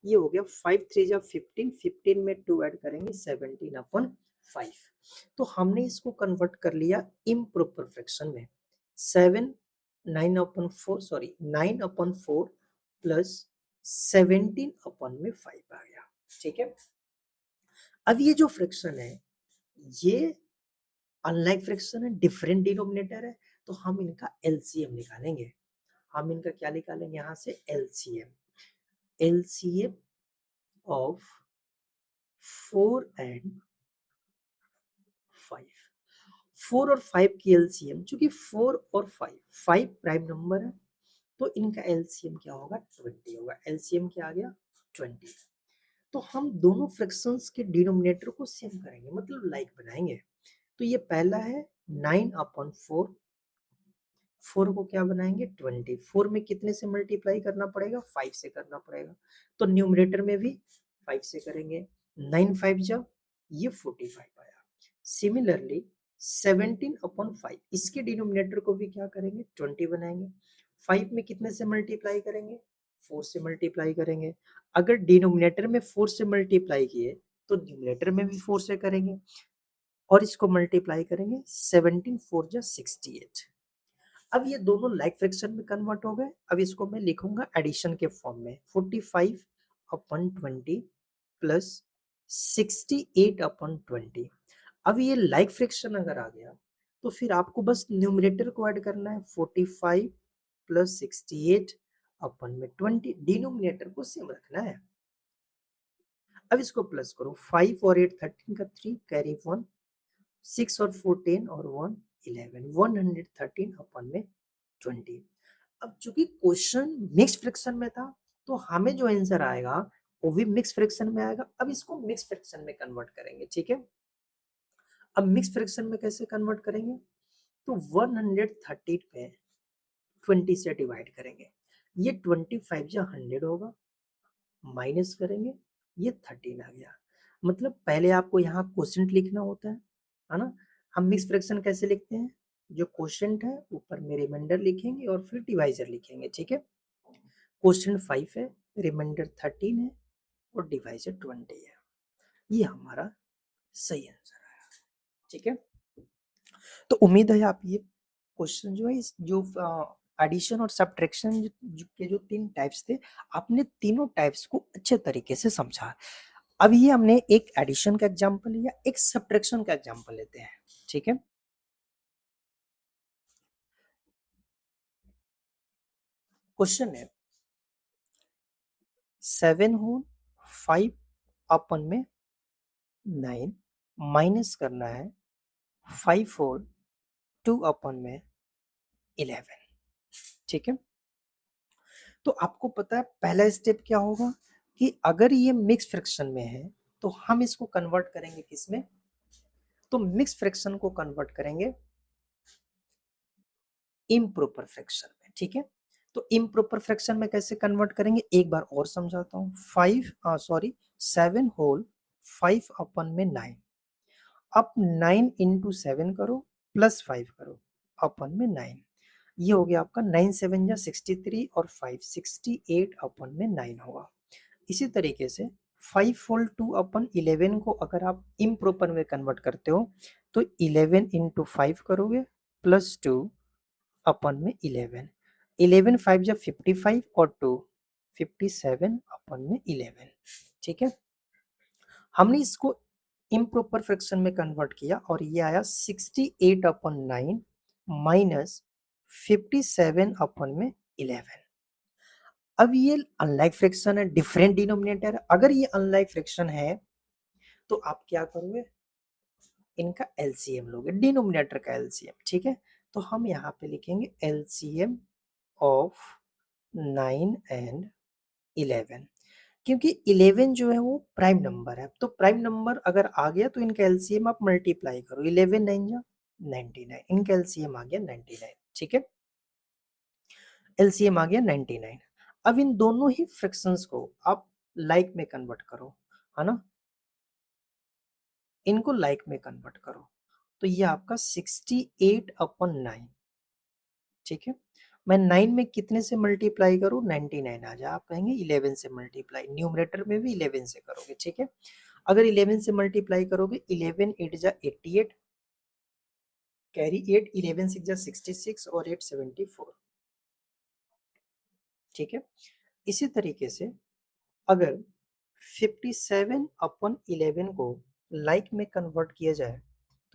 ये हो गया। 5 3 = 15, 15 में 2 ऐड करेंगे 17/5। तो हमने इसको कन्वर्ट कर लिया इम्प्रॉपर फ्रैक्शन में। 7 9/4 सॉरी 9/4 प्लस 17/5 आ गया। ठीक है, अब ये जो फ्रैक्शन है ये अनलाइक फ्रैक्शन है, डिफरेंट डिनोमिनेटर है, तो हम इनका एलसीएम निकालेंगे। हम इनका क्या निकालेंगे यहां से एलसीएम। LCM of 4 and 5। 4 और 5 की एलसीएम, चूंकि 4 और 5 प्राइम नंबर है तो इनका एलसीएम क्या होगा 20 होगा। एलसीएम क्या आ गया 20। तो हम दोनों फ्रैक्शंस के डिनोमिनेटर को सेम करेंगे, मतलब लाइक बनाएंगे। तो ये पहला है 9/4, 4 को क्या बनाएंगे 20। 4 में कितने से मल्टीप्लाई करना पड़ेगा 5 से करना पड़ेगा, तो न्यूमरेटर में भी 5 से करेंगे। 9 5 जब ये 45 आया। सिमिलरली 17/5 इसके डिनोमिनेटर को भी क्या करेंगे 20 बनाएंगे। 5 में कितने से मल्टीप्लाई करेंगे 4 से मल्टीप्लाई करेंगे। अगर डिनोमिनेटर में 4 से मल्टीप्लाई किए तो न्यूमरेटर में भी 4 से करेंगे और इसको मल्टीप्लाई करेंगे। 17 4 जा 68। अब ये दोनों लाइक फ्रैक्शन में कन्वर्ट हो गए। अब इसको मैं लिखूंगा एडिशन के फॉर्म में। 45/20 प्लस 68/20। अब ये लाइक फ्रैक्शन अगर आ गया तो फिर आपको बस न्यूमरेटर को ऐड करना है। 45 प्लस 68/20, डिनोमिनेटर को सेम रखना है। अब इसको प्लस करो। 5 और 8 13 का 3 कैरी 1, 6 और 4 10 और 1 11, 113/20। अब चूंकि क्वेश्चन मिक्स फ्रैक्शन में था तो हमें जो आंसर आएगा वो भी मिक्स फ्रैक्शन में आएगा। अब इसको मिक्स फ्रैक्शन में कन्वर्ट करेंगे। ठीक है, अब मिक्स फ्रैक्शन में कैसे कन्वर्ट करेंगे, तो 130 पे 20 से डिवाइड करेंगे। ये 25 जा 100 होगा, माइनस करेंगे, ये 13 आ गया। मतलब पहले आपको यहाँ क्वोशेंट लिखना होता है ना। हम मिक्स फ्रैक्शन कैसे लिखते हैं, जो क्वोशेंट है ऊपर में रिमाइंडर लिखेंगे और फिर डिवाइजर लिखेंगे। ठीक है, क्वोशेंट 5 है, रिमाइंडर 13 है और डिवाइजर 20 है। ये हमारा सही आंसर है। ठीक है, तो उम्मीद है आप ये क्वेश्चन जो है इस जो एडिशन और सब्ट्रैक्शन के जो 3 टाइप्स थे आपने तीनों टाइप्स को अच्छे तरीके से समझा। अब ये हमने एक एडिशन का एग्जांपल लिया, एक सब्ट्रैक्शन का एग्जांपल लेते हैं। ठीक है, क्वेश्चन है 7 होल 5 अपन में 9 माइनस करना है 5 होल 2 अपन में 11। ठीक है, तो आपको पता है पहला स्टेप क्या होगा कि अगर ये मिक्स फ्रैक्शन में है तो हम इसको कन्वर्ट करेंगे किसमें, तो मिक्स फ्रैक्शन को कन्वर्ट करेंगे इम्प्रॉपर फ्रैक्शन में। ठीक है, तो इम्प्रॉपर फ्रैक्शन में कैसे कन्वर्ट करेंगे एक बार और समझाता हूँ। 7 होल 5 अपन में 9। अब 9 इंटू 7 करो प्लस 5 करो अपन में 9। ये हो गया आपका 9 7 जा 63 और 5 68/9 होगा। इसी तरीके से 5 होल 2 अपन 11 को अगर आप इम्प्रॉपर में कन्वर्ट करते हो तो 11 इंटू 5 करोगे प्लस 2 अपन में 11। 11 5 जा 55 और 2 57 अपन में 11। ठीक है, हमने इसको इम्प्रॉपर फ्रैक्शन में कन्वर्ट किया और ये आया 68/9 माइनस 57/11। अब ये अनलाइक फ्रैक्शन है, डिफरेंट डिनोमिनेटर है। अगर ये अनलाइक फ्रैक्शन है तो आप क्या करोगे, इनका एलसीएम लोगे, डिनोमिनेटर का एलसीएम। ठीक है, तो हम यहाँ पे लिखेंगे एलसीएम ऑफ 9 एंड 11, क्योंकि 11 जो है वो प्राइम नंबर है। तो प्राइम नंबर अगर आ गया तो इनका एलसीएम आप मल्टीप्लाई करो। 11 9 जा 99, इनका एलसीएम आ गया 99। ठीक है, एलसीएम आ गया 99। अब इन दोनों ही फ्रैक्शंस को आप लाइक में कन्वर्ट करो, है ना, इनको लाइक में कन्वर्ट करो। तो ये आपका 68/9, ठीक है। मैं 9 में कितने से मल्टीप्लाई करूँ, 99 आ जाए, आप कहेंगे 11 से मल्टीप्लाई, न्यूमरेटर में भी 11 से करोगे, ठीक है। अगर 11 से मल्टीप्लाई करोगे, 11 8 जा 88, कैरी 8, 11 6 जा 66 और 8 74, ठीक है। इसी तरीके से अगर 57/11 को लाइक में कन्वर्ट किया जाए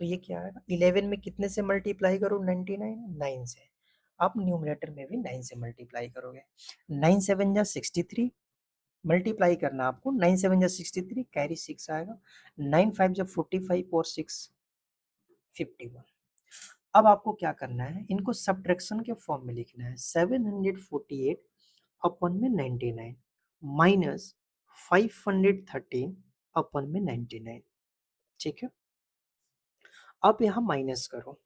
तो ये क्या आएगा, 11 में कितने से मल्टीप्लाई करो, 99, 9 से, आप न्यूमरेटर में भी 9 से मल्टीप्लाई करोगे, 9 7 जा 63, मल्टीप्लाई करना आपको, 9 7 जा 63, कैरी 6 आएगा, 9 5 जा 45 और 6 51। अब आपको क्या करना है, इनको सब्ट्रैक्शन के फॉर्म में लिखना है, 748 अपन में 99 माइनस 513 अपन में 99, ठीक है। अब यहाँ माइनस करो,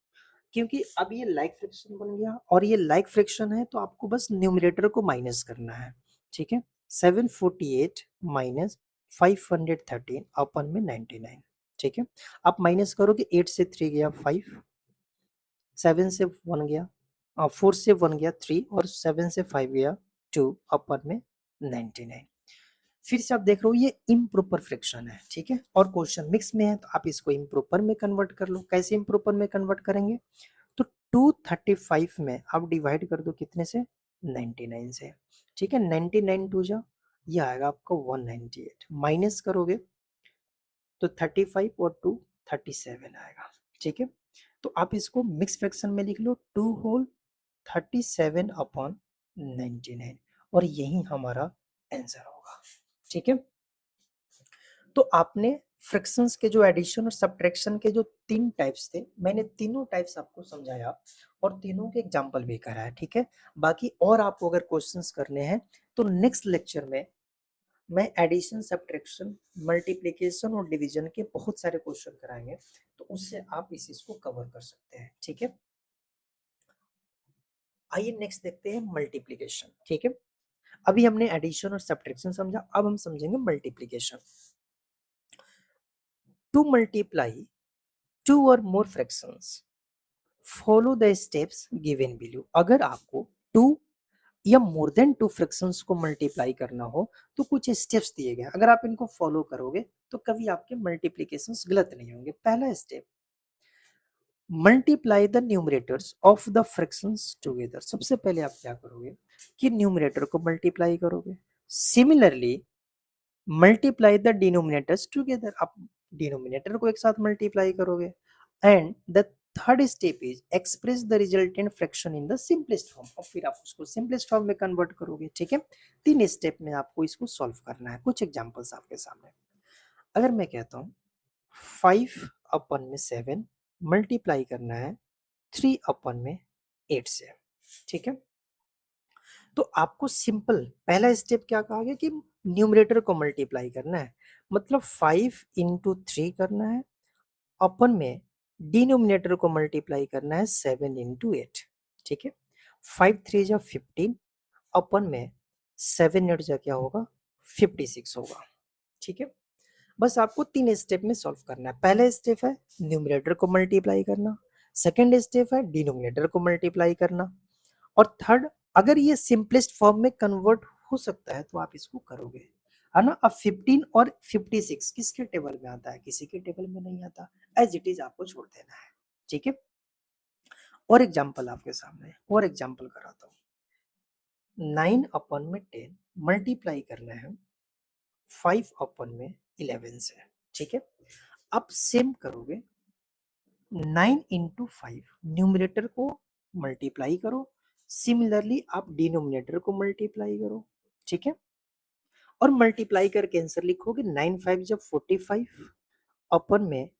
क्योंकि अब ये लाइक फ्रैक्शन बन गया और ये लाइक फ्रैक्शन है, तो आपको बस न्यूमरेटर को माइनस करना है, ठीक है। 748 माइनस 513 अपन में 99, ठीक है। आप माइनस करोगे, 8 से 3 गया 5, 7 से 1 गया, 4 से 1 गया 3 और 7 से 5 गया 2 अपन में 99। फिर से आप देख रहे हो ये इम्प्रॉपर फ्रैक्शन है, ठीक है, और क्वेश्चन मिक्स में है, तो आप इसको इम्प्रॉपर में कन्वर्ट कर लो। कैसे इम्प्रॉपर में कन्वर्ट करेंगे, तो 235 में आप डिवाइड कर दो कितने से, 99 से, ठीक है। 99 टू जा, ये आएगा आपको 198, माइनस करोगे तो 35 और 2 37 आएगा, ठीक है। तो आप इसको मिक्स फ्रैक्शन में लिख लो, 2 होल 37/99 और यही हमारा आंसर होगा, ठीक है। तो आपने फ्रैक्शंस के जो एडिशन और सब्ट्रैक्शन के जो 3 टाइप्स थे, मैंने तीनों टाइप्स आपको समझाया और तीनों के एग्जांपल भी कराया, ठीक है। बाकी और आपको अगर क्वेश्चंस करने हैं तो नेक्स्ट लेक्चर में मैं एडिशन, सब्ट्रैक्शन, मल्टीप्लिकेशन और डिवीजन के बहुत सारे क्वेश्चन कराएंगे, तो उससे आप इस चीज को कवर कर सकते हैं, ठीक है। आइए नेक्स्ट देखते हैं मल्टीप्लिकेशन, ठीक है। अभी हमने एडिशन और सब्ट्रैक्शन समझा, अब हम समझेंगे multiplication. To multiply two or more fractions, follow the steps given below. अगर आपको टू या मोर देन टू फ्रैक्शंस को मल्टीप्लाई करना हो तो कुछ स्टेप्स दिए गए, अगर आप इनको फॉलो करोगे तो कभी आपके मल्टीप्लिकेशंस गलत नहीं होंगे। पहला step, multiply the numerators of the fractions together. सबसे पहले आप क्या करोगे कि न्यूमरेटर को मल्टीप्लाई करोगे, similarly multiply the denominators together, आप डिनोमिनेटर को एक साथ मल्टीप्लाई करोगे। And the third step is express the resultant fraction in the simplest form, और फिर आप उसको सिंपलेस्ट फॉर्म में कन्वर्ट करोगे, ठीक है। 3 स्टेप में आपको इसको सॉल्व करना है। कुछ एग्जांपल्स आपके सामने, अगर मैं कहता हूँ 5/7 मल्टीप्लाई करना है 3/8 से, ठीक है। तो आपको सिंपल पहला स्टेप क्या कहा गया कि न्यूमरेटर को मल्टीप्लाई करना है, मतलब 5 into 3 करना है, अपन में डिनोमिनेटर को मल्टीप्लाई करना है 7 into 8, ठीक है। 5 3 जा 15, अपन में 7 8 जा क्या होगा, 56 होगा, ठीक है। बस आपको 3 स्टेप में सॉल्व करना है। पहला स्टेप है न्यूमरेटर को मल्टीप्लाई करना, सेकेंड स्टेप है डिनोमिनेटर को मल्टीप्लाई करना, और थर्ड, अगर ये सिंपलेस्ट फॉर्म में कन्वर्ट हो सकता है तो आप इसको करोगे, है ना। अब 15 और 56 किसके टेबल में आता है, किसी के टेबल में नहीं आता, एज इट इज आपको छोड़ देना है, ठीक है। और एग्जांपल आपके सामने, और एग्जांपल कराता हूँ। 9/10 मल्टीप्लाई करना है 5/11 से, ठीक है। अब सेम करोगे, 9 into 5 न्यूमरेटर को मल्टीप्लाई करो, सिमिलरली आप डिनोमिनेटर को मल्टीप्लाई करो, ठीक है। और मल्टीप्लाई करके आंसर लिखोगे, 9 5 जब 45, अपन में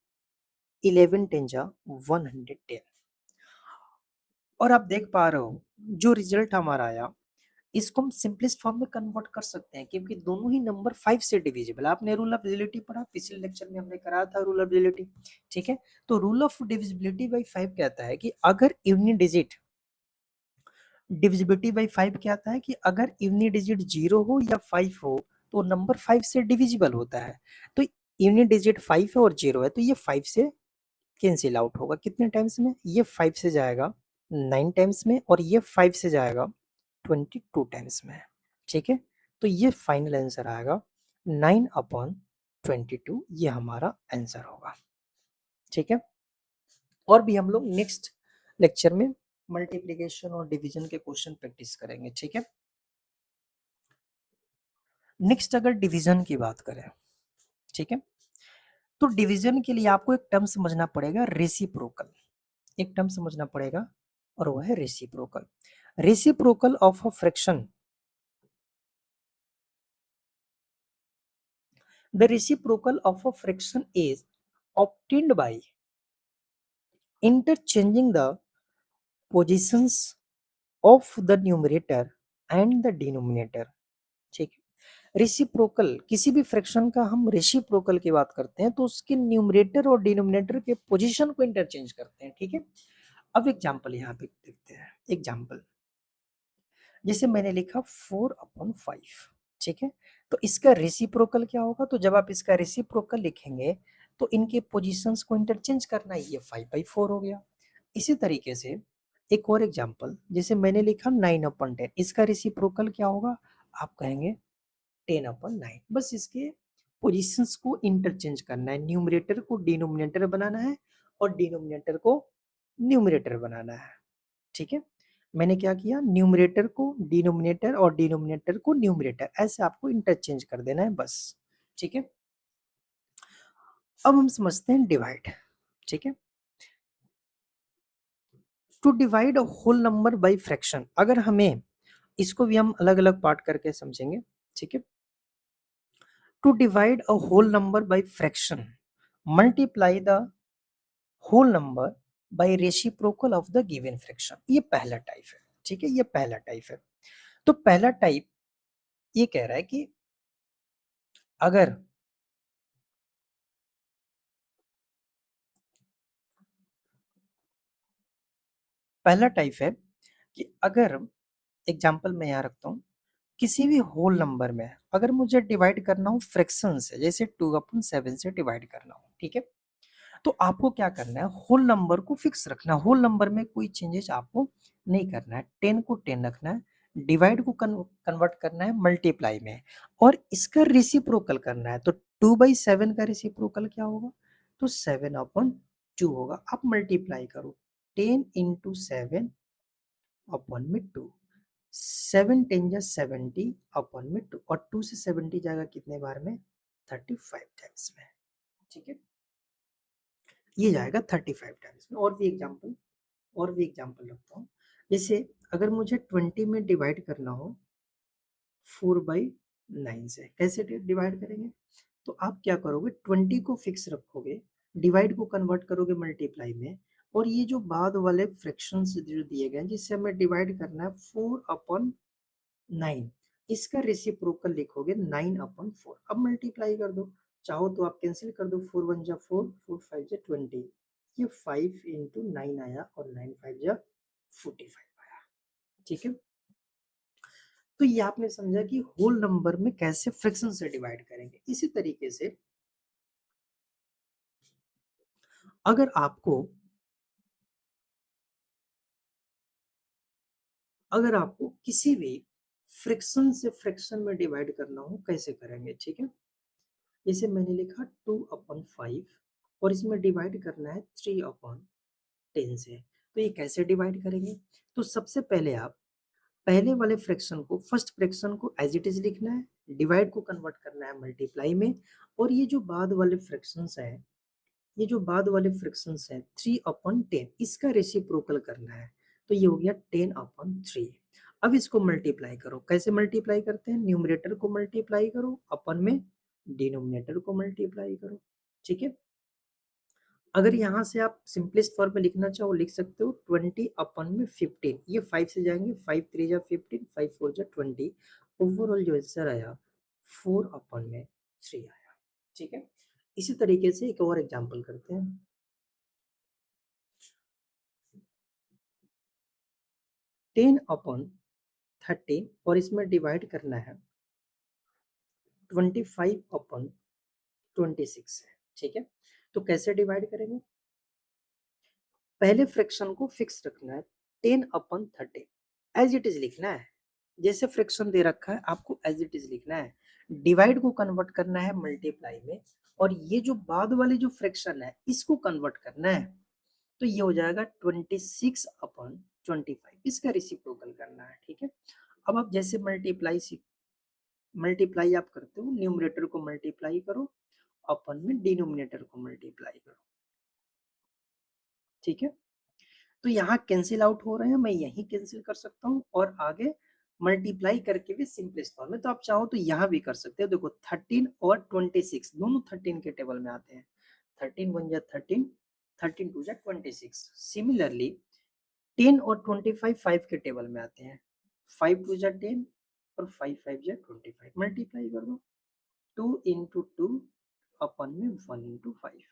11 10 जा 110। और आप देख पा रहे हो जो रिजल्ट हमारा आया, इसको हम सिंपलेस्ट फॉर्म में कन्वर्ट कर सकते हैं, क्योंकि दोनों ही नंबर 5 से डिविजिबल है। आपने रूल ऑफ डिविजिबिलिटी पढ़ा, पिछले लेक्चर में हमने कराया था रूल ऑफ डिविजिबिलिटी, ठीक है। तो रूल ऑफ डिविजिबिलिटी बाई 5 कहता है कि अगर इवनी डिजिट, डिविजिबिलिटी बाई 5 क्या आता है कि अगर इवनी डिजिट 0 हो या 5 हो तो नंबर 5 से डिविजिबल होता है। तो इवनी डिजिट 5 है और 0 है, तो ये 5 से कैंसिल आउट होगा कितने टाइम्स में, ये 5 से जाएगा 9 टाइम्स में और ये 5 से जाएगा 22 टाइम्स में। ठीक है, तो ये फाइनल आंसर आएगा 9/22, ये हमारा आंसर होगा। ठीक है, और भी हम लोग नेक्स्ट लेक्चर में मल्टीप्लिकेशन और डिवीजन के क्वेश्चन प्रैक्टिस करेंगे। ठीक है, नेक्स्ट अगर डिवीजन की बात करें, ठीक है, तो डिवीजन के लिए आपको एक टर्म समझना पड़ेगा, रेसिप्रोकल। एक टर्म समझना पड़ेगा और वो है reciprocal. Reciprocal of a fraction, the reciprocal of a fraction is obtained by interchanging the positions of the numerator and the denominator। ठीक है, रेसिप्रोकल किसी भी फ्रैक्शन का हम रेसिप्रोकल की बात करते हैं तो उसके न्यूमरेटर और डिनोमिनेटर के पोजीशन को इंटरचेंज करते हैं। ठीक है, अब एग्जांपल यहाँ पे देखते हैं। एग्जांपल जैसे मैंने लिखा 4/5। ठीक है, तो इसका रेसिप्रोकल क्या होगा, तो जब आप इसका रेसिप्रोकल लिखेंगे तो इनके पोजीशंस को इंटरचेंज करना है, ये 5/4 हो गया। इसी तरीके से एक और एग्जांपल, जैसे मैंने लिखा 9/10, इसका रेसिप्रोकल क्या होगा, आप कहेंगे 10/9। बस इसके पोजीशंस को इंटरचेंज करना है, न्यूमरेटर को डिनोमिनेटर बनाना है और डिनोमिनेटर को न्यूमरेटर बनाना है। ठीक है, मैंने क्या किया, न्यूमरेटर को डिनोमिनेटर और डिनोमिनेटर को न्यूमरेटर, ऐसे आपको इंटरचेंज कर देना है बस। ठीक है, अब हम समझते हैं डिवाइड। ठीक है, to divide a whole number by fraction, अगर हमें इसको भी हम अलग अलग पार्ट करके समझेंगे। ठीक है, to divide a whole number by fraction, multiply the whole number by reciprocal of the given fraction, ये पहला टाइप है। ठीक है, ये पहला टाइप है। तो पहला टाइप ये कह रहा है कि अगर पहला टाइप है कि अगर एग्जांपल मैं यहाँ रखता हूँ, किसी भी होल नंबर में अगर मुझे डिवाइड करना हो फ्रैक्शन से, जैसे 2/7 से डिवाइड करना हो, ठीक है, तो आपको क्या करना है, होल नंबर को फिक्स रखना है, होल नंबर में कोई चेंजेस आपको नहीं करना है, 10 को 10 रखना है, डिवाइड को कन्वर्ट करना है मल्टीप्लाई में, और इसका रेसिप्रोकल करना है। तो 2/7 का रेसिप्रोकल क्या होगा, तो 7/2 होगा। आप मल्टीप्लाई करो, 10 × 7/2, 7×10 = 70/2, और 2 से 70 जाएगा कितने बार में, 35 टाइम्स में। ठीक है, ये जाएगा 35 टाइम्स में। और भी एग्जाम्पल रखता हूँ, जैसे अगर मुझे 20 में डिवाइड करना हो 4/9 से, कैसे डिवाइड करेंगे, तो आप क्या करोगे, 20 को फिक्स रखोगे, डिवाइड को कन्वर्ट करोगे मल्टीप्लाई में, और ये जो बाद वाले फ्रैक्शंस जो दिए गए हैं जिससे हमें डिवाइड करना है 4/9, इसका रेसिप्रोकल लिखोगे 9/4। अब मल्टीप्लाई कर दो, चाहो तो आप कैंसिल कर दो, 4 1 4, 4 5 20, ये 5 × 9 आया और 9 5 45 आया। ठीक है, तो ये आपने समझा कि होल नंबर में कैसे फ्रैक्शन से डिवाइड करेंगे। इसी तरीके से अगर आपको किसी भी फ्रैक्शन से फ्रैक्शन में डिवाइड करना हो, कैसे करेंगे। ठीक है, जैसे मैंने लिखा 2/5 और इसमें डिवाइड करना है 3/10 से, तो ये कैसे डिवाइड करेंगे, तो सबसे पहले आप पहले वाले फ्रैक्शन को, फर्स्ट फ्रैक्शन को एज इट इज लिखना है, डिवाइड को कन्वर्ट करना है मल्टीप्लाई में, और ये जो बाद वाले फ्रैक्शंस हैं 3/10, इसका रेसिप्रोकल करना है, तो ये हो गया 10/3। अब इसको मल्टीप्लाई करो, कैसे मल्टीप्लाई करते हैं, न्यूमरेटर को मल्टीप्लाई करो, अपन में डिनोमिनेटर को मल्टीप्लाई करो। ठीक है, अगर यहाँ से आप सिंपलेस्ट फॉर्म में लिखना चाहो लिख सकते हो 20/15, ये 5 से जाएंगे, 5 3 = 15, 5 4 = 20, ओवरऑल जो आंसर आया 4/3 आया। ठीक है, इसी तरीके से एक और एग्जांपल करते हैं, 10/30, और इसमें डिवाइड करना है 25/26 है। ठीक है, तो कैसे डिवाइड करेंगे, पहले फ्रैक्शन को फिक्स रखना है, 10/30 एज इट इज लिखना है। जैसे फ्रैक्शन दे रखा है आपको एज इट इज लिखना है, डिवाइड को कन्वर्ट करना है मल्टीप्लाई में, और ये जो बाद वाली जो फ्रैक्शन है इसको कन्वर्ट करना है। तो ये हो जाएगा 26/25, इसका रिसिप्रोकल करना है। ठीक है, अब आप जैसे मल्टीप्लाई आप करते हो, न्यूमरेटर को मल्टीप्लाई करो, अपन में डिनोमिनेटर को मल्टीप्लाई करो। ठीक है, तो यहाँ कैंसिल आउट हो रहे हैं, मैं यही कैंसिल कर सकता हूँ और आगे मल्टीप्लाई करके भी सिंपलेस्ट फॉर्म में, तो आप चाहो तो यहाँ भी कर सकते हो। देखो 13 और 26 दोनों 13 के टेबल में आते हैं, 13 1 जा 13, 13 2 जा 26। सिमिलरली 10 और 25 5 के टेबल में आते हैं, 5 2 जा 10 और 5 5 जा 25। मल्टीप्लाई कर दो, 2 × 2 अपन में 1 × 5,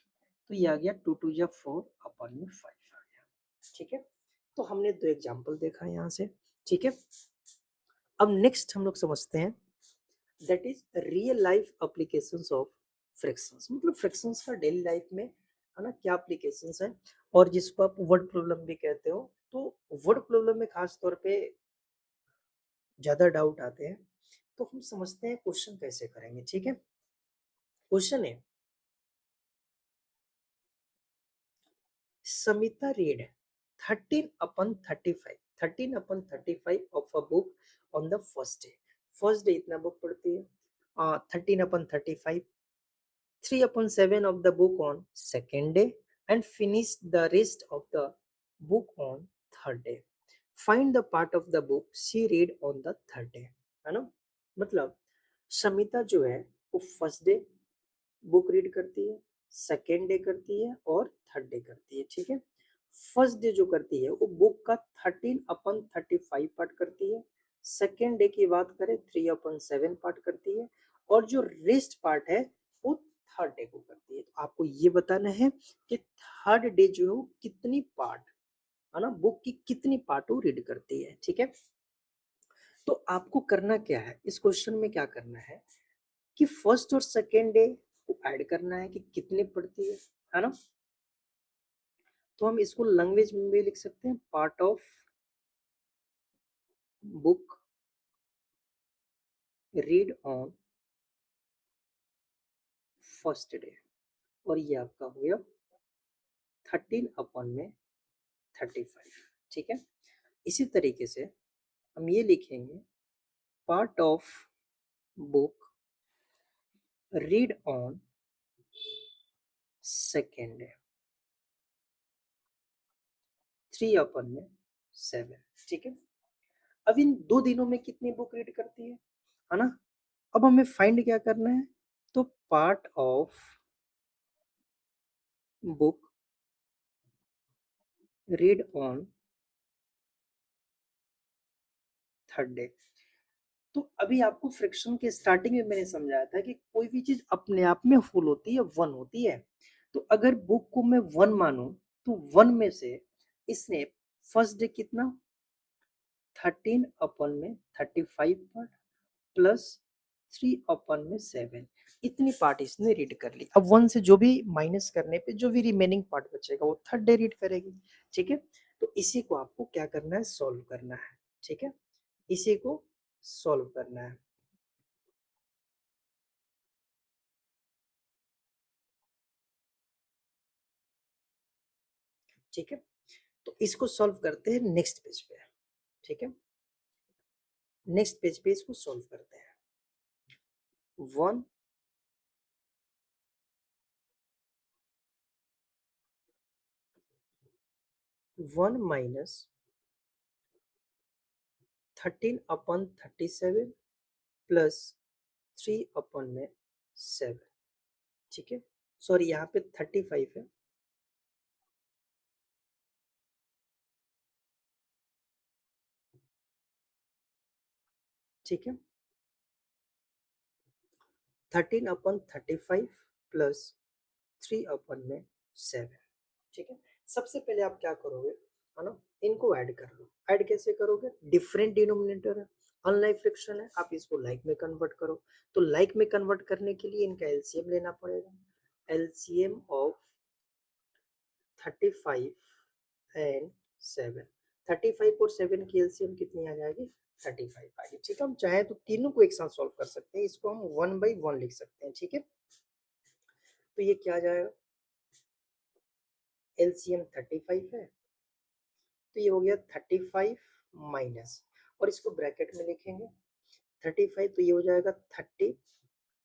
तो ये आ गया 2 2 जा 4 अपन में 5 आ गया। ठीक है, तो हमने दो एग्जाम्पल देखा यहाँ से। ठीक है, अब नेक्स्ट हम लोग समझते हैं that is real life applications of fractions, मतलब फ्रैक्शंस का डेली लाइफ में है ना क्या एप्लीकेशंस है, और जिसको आप वर्ड प्रॉब्लम भी कहते हो। तो वर्ड प्रॉब्लम में खास तौर पे ज्यादा डाउट आते हैं, तो हम समझते हैं क्वेश्चन कैसे करेंगे। ठीक है, क्वेश्चन है Samita read 13/35, 13/35 of a book on the first day. First day इतना बुक पढ़ती है, 13/35, 3/7 of the book on second day, and finish the rest of the book on third day. Find the part of the book she read on the third day. है ना, मतलब शमिता जो है वो first day book read करती है, second day करती है और थर्ड डे करती है। ठीक है, फर्स्ट डे जो करती है वो बुक का 13/35 पार्ट करती है, सेकेंड डे की बात करें 3/7 पार्ट करती है, और जो रेस्ट पार्ट है वो थर्ड डे को करती है। तो आपको ये बताना है कि थर्ड डे जो है वो कितनी पार्ट, है ना, बुक की कितनी पार्ट वो रीड करती है। ठीक है, तो आपको करना क्या है इस क्वेश्चन में, क्या करना है कि फर्स्ट और सेकेंड डे को ऐड करना है कि कितने पढ़ती है ना। तो हम इसको लैंग्वेज में भी लिख सकते हैं, part of book read on first day, और ये आपका हो गया 13/35। ठीक है, इसी तरीके से हम ये लिखेंगे, part of book read on second day, 3/7। ठीक है, अब इन दो दिनों में कितनी बुक रीड करती है ना। अब हमें फाइंड क्या करना है, तो part of book read on third day. तो अभी आपको फ्रिक्शन के स्टार्टिंग में मैंने समझाया था कि कोई भी चीज अपने आप में फुल होती है, वन होती है। तो अगर बुक को मैं वन मानूं, तो वन में से इसने फर्स्ट डे कितना 13/35 पार्ट प्लस 3/7, इतनी पार्ट इसने रीड कर ली। अब वन से जो भी माइनस करने पे जो भी रिमेनिंग पार्ट बचेगा वो थर्ड डे रीड करेगी। ठीक है, तो इसी को आपको क्या करना है, सॉल्व करना है। ठीक है, इसी को सॉल्व करना है। ठीक है, तो इसको सॉल्व करते हैं नेक्स्ट पेज पे। ठीक है, नेक्स्ट पेज पे इसको सॉल्व करते हैं। 1 माइनस 13/37 प्लस 3/7। ठीक है, सॉरी यहाँ पे 35 है। ठीक है, 13/35 प्लस 3/7। ठीक है, सबसे पहले आप क्या करोगे, है ना, इनको ऐड कर लो। ऐड कैसे करोगे, डिफरेंट डिनोमिनेटर है, अनलाइक फ्रैक्शन है, आप इसको लाइक में कन्वर्ट करो। तो लाइक में कन्वर्ट करने के लिए इनका एलसीएम लेना पड़ेगा। LCM of 35 and 7। 35 और 7 की एलसीएम कितनी आ जाएगी? 35 आ गई। ठीक है, हम चाहे तो तीनों को एक साथ सॉल्व कर सकते हैं, इसको हम 1/1 लिख सकते हैं। ठीक है, तो ये क्या आ जाएगा? एलसीएम 35 है, तो ये हो गया 35 माइनस, और इसको ब्रैकेट में लिखेंगे 35, तो ये हो जाएगा 30।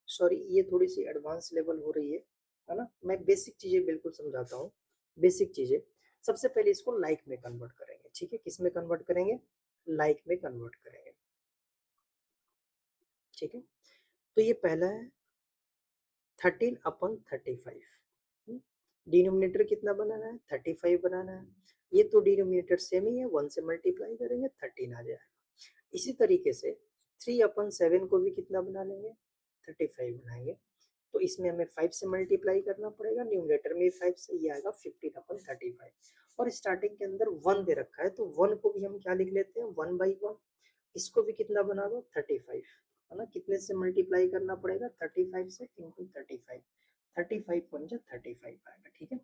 सॉरी, ये थोड़ी सी एडवांस लेवल हो रही है ना। मैं बेसिक चीजें बिल्कुल समझाता हूँ, बेसिक चीजें। सबसे पहले इसको लाइक में कन्वर्ट करेंगे। ठीक है, किस में कन्वर्ट करेंगे? लाइक में कन्वर्ट करेंगे। ठीक है, तो ये पहला है 13/35। डिनोमिनेटर कितना बनाना है? 35 बनाना है। ये तो डिनोमिनेटर सेम ही है, 1 से मल्टीप्लाई करेंगे 13 आ जाएगा। इसी तरीके से 3/7 को भी कितना बना लेंगे? 35 बनाएंगे। तो इसमें हमें 5 से मल्टीप्लाई करना पड़ेगा, न्यूमरेटर में 5 से, ये आएगा 15/35। और स्टार्टिंग के अंदर 1 दे रखा है, तो 1 को भी हम क्या लिख लेते हैं? 1/1। इसको भी कितना बना दो? 35, है ना। कितने से मल्टीप्लाई करना पड़ेगा? 35 से, इंटू 35। 35 पंजा 35 आएगा। ठीक है,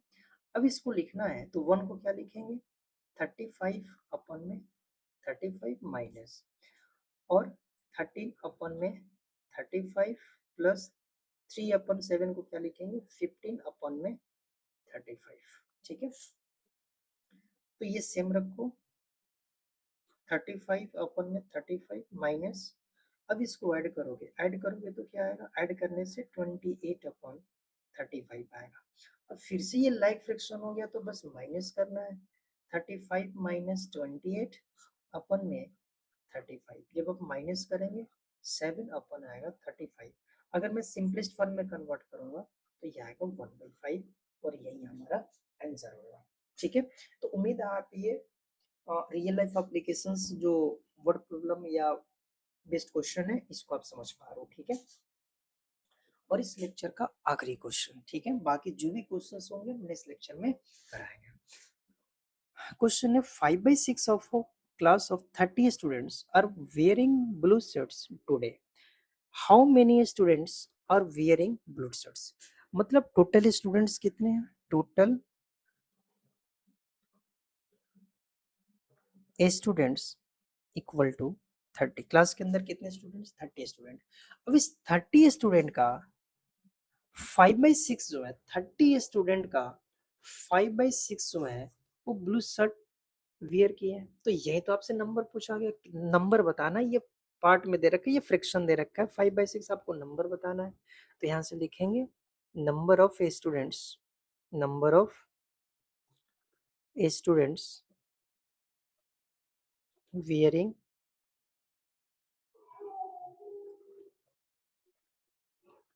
अब इसको लिखना है तो 1 को क्या लिखेंगे? 35 अपन में 35 माइनस, और 13/35 प्लस 3/7 को क्या लिखेंगे? 15/35। ठीक है, तो ये सेम रखो, 35/35 माइनस, अब इसको ऐड करोगे, ऐड करोगे तो क्या आएगा? ऐड करने से 28/35 आएगा। अब फिर से ये लाइक फ्रैक्शन हो गया, तो बस माइनस करना है। 35 माइनस 28 अपन में 35, जब आप माइनस करेंगे 7 अपन आएगा 35। अगर मैं सिंपलेस्ट फॉर्म में कन्वर्ट करूंगा तो ये आएगा 1/5, और यही हमारा आंसर होगा। ठीक है, तो उम्मीद है आप ये रियल लाइफ एप्लीकेशंस जो वर्ड प्रॉब्लम या बेस्ड क्वेश्चन है, इसको आप समझ पा रहे हो। ठीक है, और इस लेक्चर का आखिरी क्वेश्चन। ठीक है, बाकी जो भी क्वेश्चंस होंगे नेक्स्ट लेक्चर में कराएंगे। क्वेश्चन है 5/6 of a class of 30 students are wearing blue shirts today. How many students are wearing blue shirts? मतलब टोटल स्टूडेंट्स कितने हैं? Total students equal to 30। Class के अंदर कितने स्टूडेंट्स? 30 स्टूडेंट। अब इस 30 स्टूडेंट का 5/6 जो है, 30 स्टूडेंट का 5/6 जो है वो ब्लू शर्ट वियर किए हैं। तो यही तो आपसे नंबर पूछा गया, नंबर बताना। ये पार्ट में दे रखा है, ये फ्रैक्शन दे रखा है, 5/6 आपको नंबर बताना है। तो यहाँ से लिखेंगे number of students, number of students wearing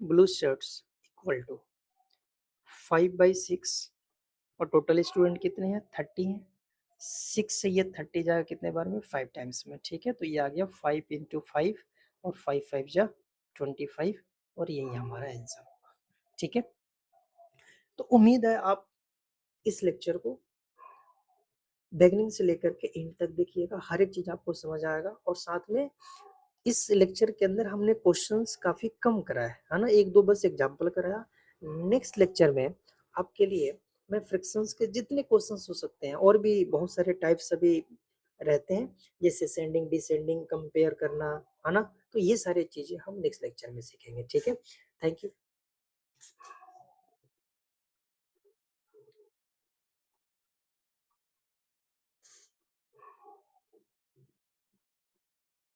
blue shirts equal to 5/6, और टोटल स्टूडेंट कितने हैं? 30 हैं। 6 से ये 30 जाएगा कितने बार में? 5 टाइम्स में। ठीक है, तो ये आ गया 5 इंटू 5, और 5 5 जा 25, और यही हमारा आंसर होगा। ठीक है, तो उम्मीद है आप इस लेक्चर को बिगनिंग से लेकर के एंड तक देखिएगा, हर एक चीज आपको समझ आएगा। और साथ में इस लेक्चर के अंदर हमने क्वेश्चंस काफी कम करा है ना, एक दो बस एग्जांपल कराया। नेक्स्ट लेक्चर में आपके लिए मैं फ्रिक्शंस के जितने क्वेश्चंस हो सकते हैं, और भी बहुत सारे टाइप्स अभी रहते हैं, जैसे सेंडिंग डिसेंडिंग कंपेयर करना, है ना, तो ये सारी चीजें हम नेक्स्ट लेक्चर में सीखेंगे। ठीक है, थैंक यू।